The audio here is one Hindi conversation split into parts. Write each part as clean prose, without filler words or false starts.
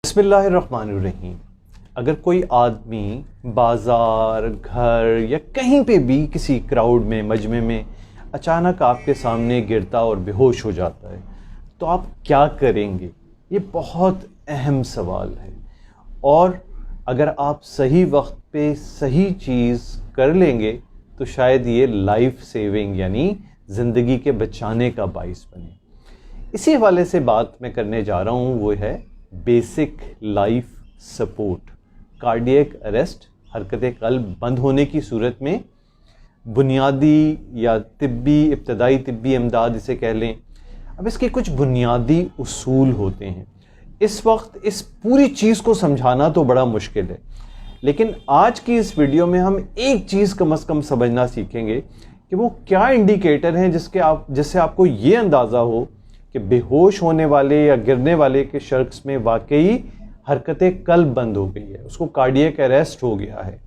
बिस्मिल्लाहिर्रहमानिर्रहीम। अगर कोई आदमी बाज़ार, घर या कहीं पे भी किसी क्राउड में, मजमे में अचानक आपके सामने गिरता और बेहोश हो जाता है तो आप क्या करेंगे? ये बहुत अहम सवाल है। और अगर आप सही वक्त पे सही चीज़ कर लेंगे तो शायद ये लाइफ सेविंग यानी ज़िंदगी के बचाने का बाइस बने। इसी हवाले से बात मैं करने जा रहा हूँ, वो है basic life support. Cardiac arrest, हरकत कल्ब बंद होने की सूरत में बुनियादी या इब्तदाई तिब्बी इमदाद इसे कह लें। अब इसके कुछ बुनियादी उसूल होते हैं। इस वक्त इस पूरी चीज़ को समझाना तो बड़ा मुश्किल है, लेकिन आज की इस वीडियो में हम एक चीज़ कम से कम समझना सीखेंगे कि वो क्या इंडिकेटर हैं जिससे आपको ये अंदाज़ा हो कि बेहोश होने वाले या गिरने वाले के शख्स में वाकई हरकत कल्ब बंद हो गई है, उसको कार्डियक अरेस्ट हो गया है।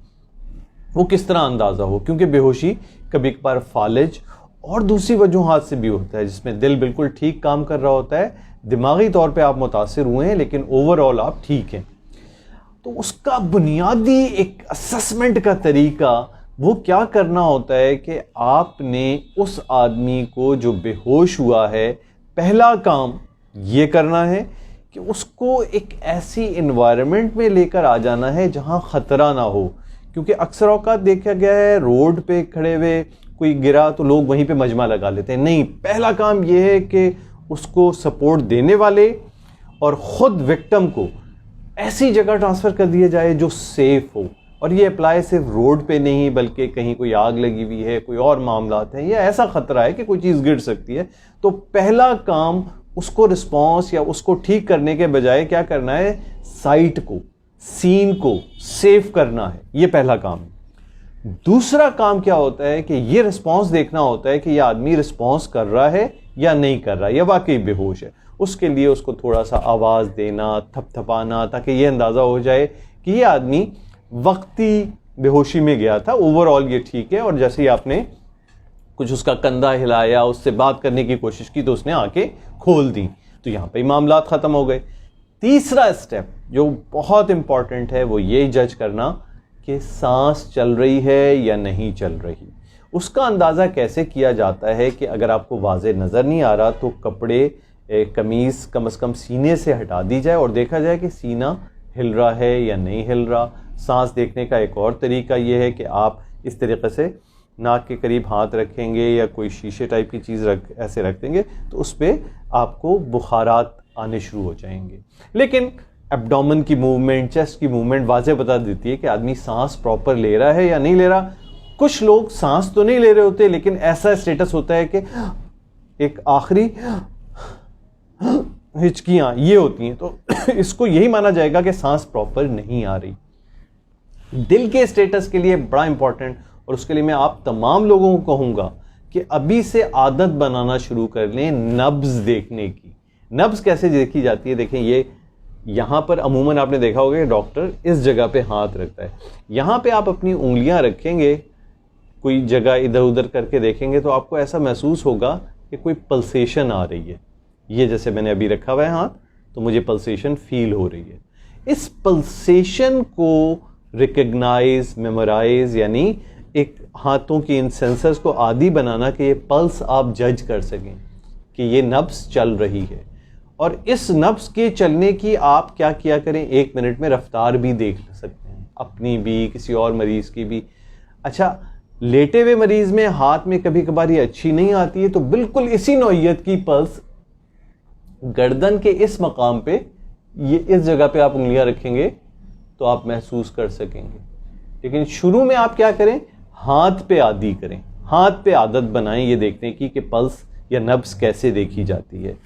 वो किस तरह अंदाज़ा हो, क्योंकि बेहोशी कभी कभार फालिज और दूसरी वजूहात से भी होता है, जिसमें दिल बिल्कुल ठीक काम कर रहा होता है, दिमागी तौर पे आप मुतासिर हुए हैं लेकिन ओवरऑल आप ठीक हैं। तो उसका बुनियादी एक असेसमेंट का तरीका वो क्या करना होता है कि आपने उस आदमी को जो बेहोश हुआ है, पहला काम ये करना है कि उसको एक ऐसी इन्वायरमेंट में लेकर आ जाना है जहां ख़तरा ना हो। क्योंकि अक्सर औक़ात देखा गया है रोड पे खड़े हुए कोई गिरा तो लोग वहीं पे मजमा लगा लेते हैं। नहीं, पहला काम ये है कि उसको सपोर्ट देने वाले और ख़ुद विक्टिम को ऐसी जगह ट्रांसफ़र कर दिया जाए जो सेफ़ हो। और ये अप्लाई सिर्फ रोड पे नहीं, बल्कि कहीं कोई आग लगी हुई है, कोई और मामलात हैं, या ऐसा ख़तरा है कि कोई चीज़ गिर सकती है, तो पहला काम उसको रिस्पॉन्स या उसको ठीक करने के बजाय क्या करना है, साइट को, सीन को सेव करना है। ये पहला काम है। दूसरा काम क्या होता है कि ये रिस्पॉन्स देखना होता है कि यह आदमी रिस्पॉन्स कर रहा है या नहीं कर रहा है, या वाकई बेहोश है। उसके लिए उसको थोड़ा सा आवाज़ देना, थपथपाना, ताकि ये अंदाज़ा हो जाए कि ये आदमी वक्ती बेहोशी में गया था, ओवरऑल ये ठीक है। और जैसे ही आपने कुछ उसका कंधा हिलाया, उससे बात करने की कोशिश की तो उसने आंखें खोल दी, तो यहाँ पे मामलात ख़त्म हो गए। तीसरा स्टेप जो बहुत इंपॉर्टेंट है वो ये जज करना कि सांस चल रही है या नहीं चल रही। उसका अंदाज़ा कैसे किया जाता है कि अगर आपको वाज़े नज़र नहीं आ रहा तो कपड़े, कमीज़ कम से कम सीने से हटा दी जाए और देखा जाए कि सीना हिल रहा है या नहीं हिल रहा। सांस देखने का एक और तरीका ये है कि आप इस तरीके से नाक के करीब हाथ रखेंगे या कोई शीशे टाइप की चीज़ ऐसे रख देंगे तो उस पर आपको बुखारात आने शुरू हो जाएंगे। लेकिन एब्डोमेन की मूवमेंट, चेस्ट की मूवमेंट वाज़े बता देती है कि आदमी सांस प्रॉपर ले रहा है या नहीं ले रहा। कुछ लोग सांस तो नहीं ले रहे होते, लेकिन ऐसा स्टेटस होता है कि एक आखिरी हिचकियाँ ये होती हैं, तो इसको यही माना जाएगा कि सांस प्रॉपर नहीं आ रही। दिल के स्टेटस के लिए बड़ा इंपॉर्टेंट, और उसके लिए मैं आप तमाम लोगों को कहूँगा कि अभी से आदत बनाना शुरू कर लें नब्ज़ देखने की। नब्ज़ कैसे देखी जाती है? देखें, ये यहाँ पर अमूमन आपने देखा होगा कि डॉक्टर इस जगह पे हाथ रखता है। यहाँ पे आप अपनी उंगलियाँ रखेंगे, कोई जगह इधर उधर करके देखेंगे तो आपको ऐसा महसूस होगा कि कोई पल्सेशन आ रही है। ये जैसे मैंने अभी रखा हुआ है हाथ, तो मुझे पल्सेशन फील हो रही है। इस पल्सेशन को रिकग्नाइज, मेमोराइज, यानी एक हाथों की इन सेंसर्स को आदी बनाना कि ये पल्स आप जज कर सकें कि ये नब्ज़ चल रही है। और इस नब्ज़ के चलने की आप क्या किया करें, 1 मिनट में रफ्तार भी देख सकते हैं, अपनी भी, किसी और मरीज़ की भी। अच्छा, लेटे हुए मरीज़ में हाथ में कभी कभार ये अच्छी नहीं आती है, तो बिल्कुल इसी नौइयत की पल्स गर्दन के इस मकाम पे, ये इस जगह पे आप उंगलियां रखेंगे तो आप महसूस कर सकेंगे। लेकिन शुरू में आप क्या करें, हाथ पे आदी करें, हाथ पे आदत बनाएं ये देखने की कि पल्स या नब्ज़ कैसे देखी जाती है।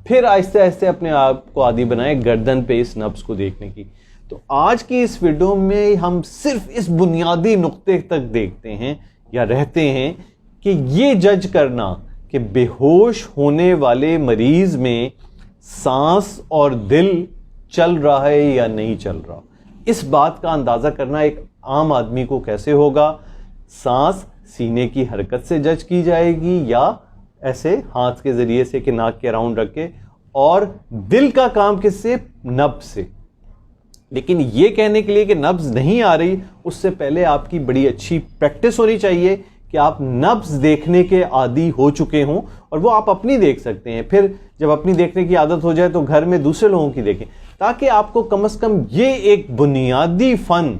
फिर आहिस्ते आहिस्ते अपने आप को आदी बनाएं गर्दन पे इस नब्ज़ को देखने की। तो आज की इस वीडियो में हम सिर्फ इस बुनियादी नुक्ते तक देखते हैं या रहते हैं कि ये जज करना कि बेहोश होने वाले मरीज में सांस और दिल चल रहा है या नहीं चल रहा। इस बात का अंदाज़ा करना एक आम आदमी को कैसे होगा? सांस सीने की हरकत से जज की जाएगी या ऐसे हाथ के ज़रिए से कि नाक के अराउंड रख के, और दिल का काम किससे? नब्ज़ से। लेकिन ये कहने के लिए कि नब्ज नहीं आ रही, उससे पहले आपकी बड़ी अच्छी प्रैक्टिस होनी चाहिए कि आप नब्ज देखने के आदी हो चुके हों, और वो आप अपनी देख सकते हैं। फिर जब अपनी देखने की आदत हो जाए तो घर में दूसरे लोगों की देखें, ताकि आपको कम से कम ये एक बुनियादी फन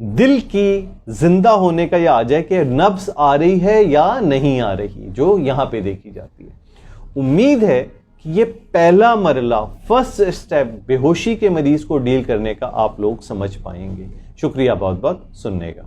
दिल की जिंदा होने का यह आ जाए कि नब्ज आ रही है या नहीं आ रही, जो यहां पे देखी जाती है। उम्मीद है कि ये पहला मरला, फर्स्ट स्टेप बेहोशी के मरीज को डील करने का आप लोग समझ पाएंगे। शुक्रिया बहुत बहुत सुनने का।